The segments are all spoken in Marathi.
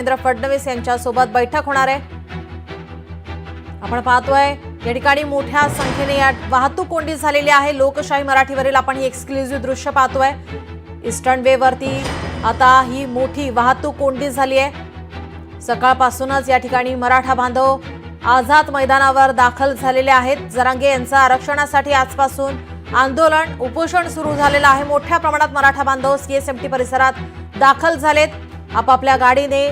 देवेंद्र फडणवीस यांच्यासोबत बैठक होणार आहे। आपण पाहतोय या ठिकाणी मोठ्या संख्येने या वाहतूक कोंडी झालेली आहे। लोकशाही मराठीवरील आपण ही एक्सक्लुझिव्ह दृश्य पाहतोय। ईस्टर्न वे वरती आता ही मोठी वाहतूक कोंडी झाली आहे। सकाळपासूनच या ठिकाणी मराठा बांधव आझाद मैदानावर दाखल झालेले आहेत। जरांगे यांच्या आरक्षणासाठी आजपासून आंदोलन उपोषण सुरू झालेलं आहे। मोठ्या प्रमाणात मराठा बांधव सीएसएमटी परिसरात दाखल झालेत। आपापल्या गाडीने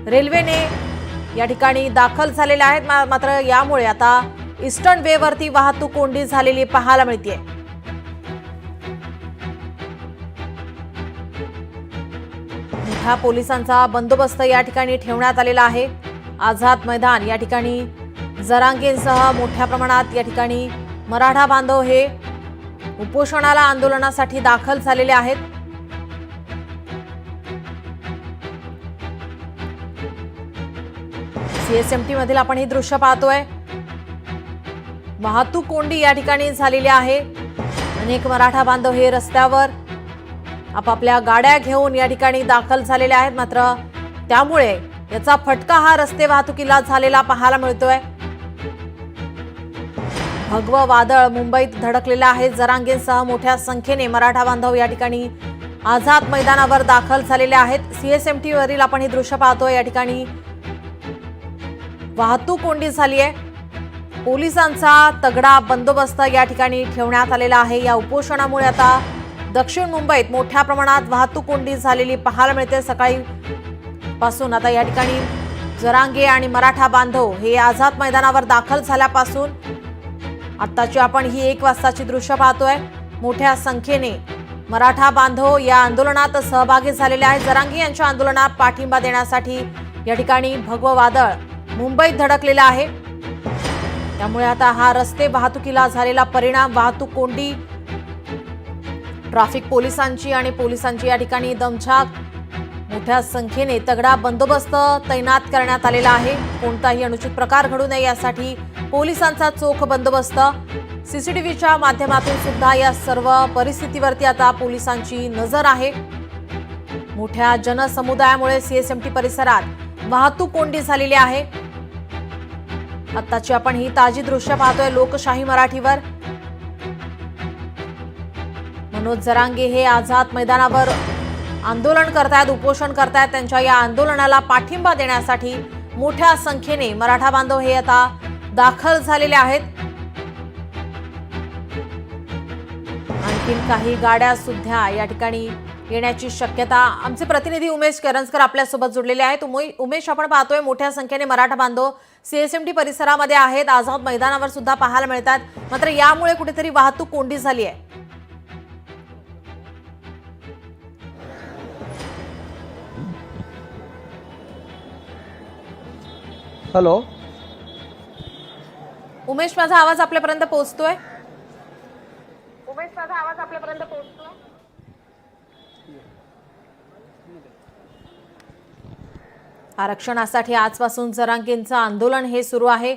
रेल्वेने या ठिकाणी दाखल झालेले आहेत। मात्र यामुळे आता ईस्टर्न वे वरती वाहतूक कोंडी झालेली पाहायला मिळते। मोठ्या पोलिसांचा बंदोबस्त या ठिकाणी ठेवण्यात आलेला आहे। आझाद मैदान या ठिकाणी जरांगेंसह मोठ्या प्रमाणात या ठिकाणी मराठा बांधव हे उपोषणाला आंदोलनासाठी दाखल झालेले आहेत। सीएसएमटी मधील आपण ही दृश्य पाहतोय। वाहतूक कोंडी या ठिकाणी झालेली आहे। अनेक मराठा बांधव हे रस्त्यावर आपापल्या गाड्या घेऊन या ठिकाणी दाखल झालेले आहेत। मात्र त्यामुळे याचा फटका हा रस्ते वाहतुकीला झालेला पाहायला मिळतोय। भगवं वादळ मुंबईत धडकलेलं आहे। जरांगेंसह मोठ्या संख्येने मराठा बांधव या ठिकाणी आझाद मैदानावर दाखल झालेले आहेत। सीएसएमटी वरील आपण ही दृश्य पाहतोय। या ठिकाणी वाहतूक कोंडी झाली आहे। पोलिसांचा तगडा बंदोबस्त या ठिकाणी ठेवण्यात आलेला आहे। या उपोषणामुळे आता दक्षिण मुंबईत मोठ्या प्रमाणात वाहतूक कोंडी झालेली पाहायला मिळते। सकाळी पासून आता या ठिकाणी जरांगे आणि मराठा बांधव हे आझाद मैदानावर दाखल झाल्यापासून आताची आपण ही 1 वाजताची दृश्य पाहतोय। मोठ्या संख्येने मराठा बांधव या आंदोलनात सहभागी झालेले आहेत। जरांगे यांच्या आंदोलनात पाठिंबा देण्यासाठी या ठिकाणी भगवं वादळ मुंबईत धडकलेला आहे। त्यामुळे आता हा रस्ते वाहतुकीला झालेला परिणाम, वाहतूक कोंडी, ट्रॅफिक पोलिसांची आणि पोलिसांची या ठिकाणी दमछाक, मोठ्या संख्येने तगडा बंदोबस्त तैनात करण्यात आलेला आहे। कोणताही अनुचित प्रकार घडू नये यासाठी पोलिसांचा चोख बंदोबस्त। सीसीटीव्हीच्या माध्यमातून सुद्धा या सर्व परिस्थितीवरती आता पोलिसांची नजर आहे। मोठ्या जनसमुदायामुळे सीएसएमटी परिसरात वाहतूक कोंडी झालेली आहे। आताची आपण ही ताजी दृश्य पाहतोय लोकशाही मराठीवर। मनोज जरांगे हे आझाद मैदानावर आंदोलन करतायत, उपोषण करतायत। त्यांच्या या आंदोलनाला पाठिंबा देण्यासाठी मोठ्या संख्येने मराठा बांधव हे आता दाखल झालेले आहेत। आणखीन काही गाड्या सुद्धा या ठिकाणी येण्याची शक्यता। आमचे प्रतिनिधी उमेश करंजकर आपल्यासोबत जोडलेले आहेत। उमेश, आपण पाहतोय मोठ्या संख्येने मराठा बांधव सीएसएमटी परिसरामध्ये आहेत, आझाद मैदानावर सुद्धा पाहायला मिळतात। मात्र यामुळे कुठेतरी वाहतूक कोंडी झाली आहे। हॅलो उमेश, माझा आवाज आपल्यापर्यंत पोहोचतोय? आरक्षणासाठी आजपासून जरांगेंचं आंदोलन हे सुरू आहे।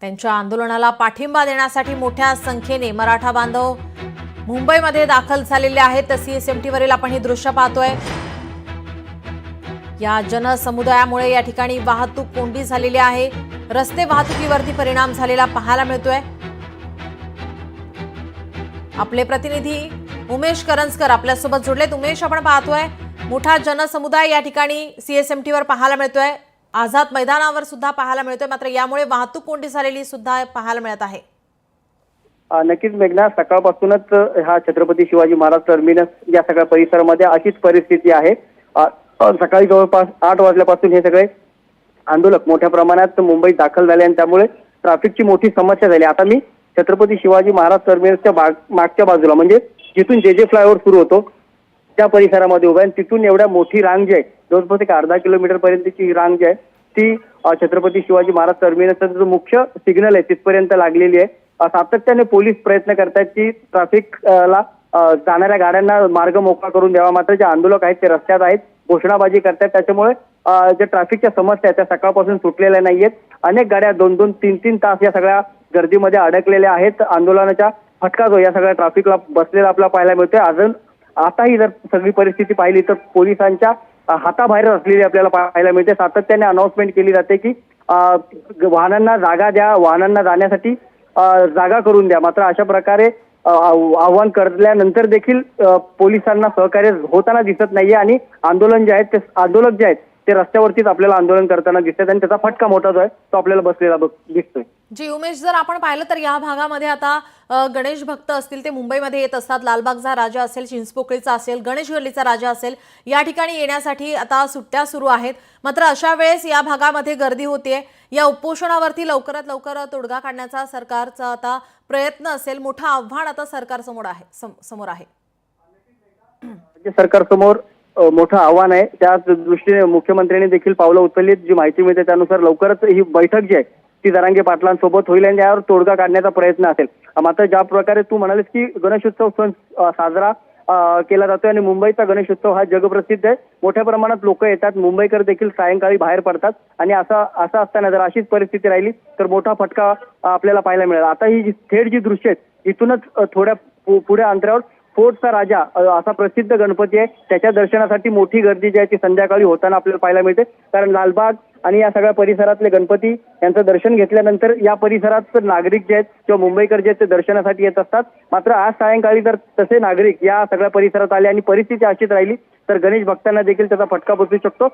त्यांच्या आंदोलनाला पाठिंबा देण्यासाठी मोठ्या संख्येने मराठा बांधव मुंबईमध्ये दाखल झालेले आहेत। सीएसएमटी वरील आपण ही दृश्य पाहतोय। या जनसमुदायामुळे या ठिकाणी वाहतूक कोंडी झालेली आहे। रस्ते वाहतुकीवरती परिणाम झालेला पाहायला मिळतोय। आपले प्रतिनिधी उमेश करंजकर आपल्यासोबत जोडलेत। उमेश, आपण पाहतोय मोठा जनसमुदाय या ठिकाणी सीएसएमटी वर पाहायला मिळतोय, आझाद मैदानावर सुद्धा पाहायला मिळतोय। मात्र यामुळे वाहतूक कोंडी झालेली सुद्धा पाहायला मिळत आहे। नक्कीच मेघना, सकाळपासूनच हा छत्रपती शिवाजी महाराज टर्मिनस या सगळ्या परिसरामध्ये अशीच परिस्थिती आहे। सकाळी जवळपास 8 वाजल्यापासून हे सगळे आंदोलक मोठ्या प्रमाणात मुंबईत दाखल झाले आणि त्यामुळे ट्रॅफिकची मोठी समस्या झाली। आता मी छत्रपती शिवाजी महाराज टर्मिनसच्या मागच्या बाजूला, म्हणजे जिथून जे फ्लायओव्हर सुरू होतो त्या परिसरामध्ये उभा आहे। तिथून एवढ्या मोठी रांग जी आहे, जवळपास एक अर्धा किलोमीटर पर्यंतची रांग जी आहे ती छत्रपती शिवाजी महाराज टर्मिनसचा जो मुख्य सिग्नल आहे तिथपर्यंत लागलेली आहे। सातत्याने पोलीस प्रयत्न करतायत की ट्रॅफिकला जाणाऱ्या गाड्यांना मार्ग मोकळा करून द्यावा। मात्र जे आंदोलक आहेत ते रस्त्यात आहेत, घोषणाबाजी करतायत। त्याच्यामुळे ज्या ट्रॅफिकच्या समस्या आहेत त्या सकाळपासून सुटलेल्या नाहीयेत। अनेक गाड्या 2-2, 3-3 तास या सगळ्या गर्दीमध्ये अडकलेल्या आहेत। आंदोलनाचा फटका जो या सगळ्या ट्रॅफिकला बसलेला आपल्याला पाहायला मिळतोय। अजून आताही जर सगळी परिस्थिती पाहिली तर पोलिसांच्या हाताबाहेर असलेली आपल्याला पाहायला मिळते. सातत्याने अनाउन्समेंट केली जाते की वाहनांना जागा द्या, वाहनांना जाण्यासाठी जागा करून द्या. मात्र अशा प्रकारे आव्हान करल्यानंतर देखील पोलिसांना सहकार्य होताना दिसत नाहीये आणि आंदोलन जे आहेत ते आंदोलक जे आहेत ते रस्त्यावरतीच आपल्याला आंदोलन करताना दिसतात आणि त्याचा फटका मोठा जो आहे तो आपल्याला बसलेला दिसतोय. जी उमेश, जर आपण पाहिलं तर या भागामध्ये आता गणेश भक्त असतील ते मुंबईमध्ये येत असतात. लालबागचा राजा असेल, चिंचपोकळीचा असेल, गणेश गल्लीचा राजा असेल, या ठिकाणी येण्यासाठी आता सुट्ट्या सुरू आहेत. मात्र अशा वेळेस या भागामध्ये गर्दी होतीये. या उपोषणावरती लवकरात लवकर तोडगा काढण्याचा सरकारचा आता प्रयत्न असेल. मोठं आव्हान आता सरकार समोर आहे. राज्य सरकारसमोर मोठं आव्हान आहे. त्या दृष्टीने मुख्यमंत्र्यांनी देखील पावलं उचललीत. जी माहिती मिळते त्यानुसार लवकरच ही बैठक जी आहे ती जरांगे पाटलांसोबत होईल आणि यावर तोडगा काढण्याचा प्रयत्न असेल. मात्र ज्या प्रकारे तू म्हणालीस की गणेशोत्सव सण साजरा केला जातोय आणि मुंबईचा गणेशोत्सव हा जगप्रसिद्ध आहे. मोठ्या प्रमाणात लोक येतात. मुंबईकर देखील सायंकाळी बाहेर पडतात आणि असं असताना जर अशीच परिस्थिती राहिली तर मोठा फटका आपल्याला पाहायला मिळेल. आता ही थेट जी दृश्य आहेत इथूनच थोड्या पुढे अंतरावर फोर्टचा राजा असा प्रसिद्ध गणपती आहे. त्याच्या दर्शनासाठी मोठी गर्दी जी आहे ती संध्याकाळी होताना आपल्याला पाहायला मिळते. कारण लालबाग आणि या सगळ्या परिसरातले गणपती यांचं दर्शन घेतल्यानंतर या परिसरात नागरिक जे आहेत किंवा मुंबईकर जे आहेत ते दर्शनासाठी येत असतात. मात्र आज सायंकाळी जर तसे नागरिक या सगळ्या परिसरात आले आणि परिस्थिती अशीच राहिली तर गणेश भक्तांना देखील त्याचा फटका बसू शकतो.